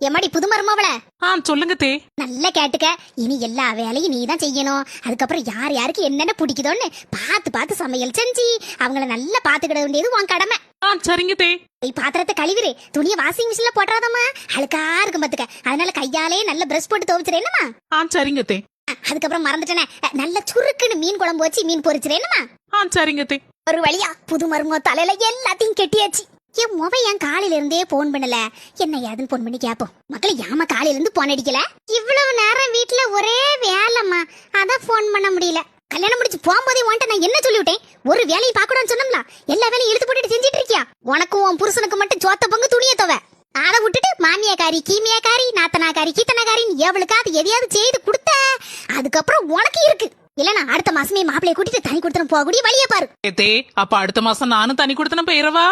எம்மாடி புது மருமவள சொல்லுங்க தே. நல்லா கேட்டுக்க. இனி எல்லா வேலையும் நீ தான் செய்யணும். அதுக்கப்புறம் யார் யாருக்கு என்னென்ன பிடிக்குதோன்னு பார்த்து பார்த்து சமையல் செஞ்சு அவங்கள நல்லா பாத்துக்கிட வேண்டியது உன் கடமை. சரிங்க தே. பாத்திரத்தை கழுவிரு, துணியை வாஷிங் மிஷின்ல போட்டுறாதம்மா, அழுக்கா இருக்கும் பாத்துக்க. அதனால கையாலே நல்ல பிரஷ் போட்டு துவைச்சிரேன்னுமா. சரிங்க தே. அதுக்கப்புறம் மறந்துட்டேனே, நல்ல சுருக்குன்னு மீன் குழம்பு வச்சு மீன் பொரிச்சிரேன்னுமா. சரிங்க தே. ஒரு வழியா புது மருமோ தலையில எல்லாத்தையும் கெட்டியாச்சு. என் முவை என் காலையில இருந்தே போன் பண்ணல, என்ன ஏதுன்னு போன் பண்ணி கேப்போம். மக்களை ஏமா காலையில இருந்து போன் அடிக்கல? இவ்வளவு நேரம் வீட்டுல ஒரே வேலைம்மா, அதான் போன் பண்ண முடியல. கல்யாணம் முடிச்சு போகும்போதே உன்ட்ட நான் என்ன சொல்லிவிட்டேன்? ஒரு வேலையை பார்க்கணும்னு சொன்னோம்ல, எல்லா வேலையும் இழுத்து போட்டுட்டு செஞ்சிட்டு இருக்கியா? உனக்கும் உன் புருஷனுக்கு மட்டும் சோத்த பங்கு துணியை துவை. அதை விட்டுட்டு மாமியாக்காரி கீமியாக்காரி நாத்தனாக்காரி கீத்தனாக்காரின்னு எவளுக்காவது எதையாவது செய்து கொடுத்த அதுக்கப்புறம் உனக்கு இருக்கு. இல்லனா அடுத்த மாசமே மாப்பிளைய கூட்டிட்டு தனி கொடுத்தனம் போகக்கூடிய வழியை பாரு. அப்ப அடுத்த மாசம் நானும் தனி கொடுத்தனம் போயிரவா?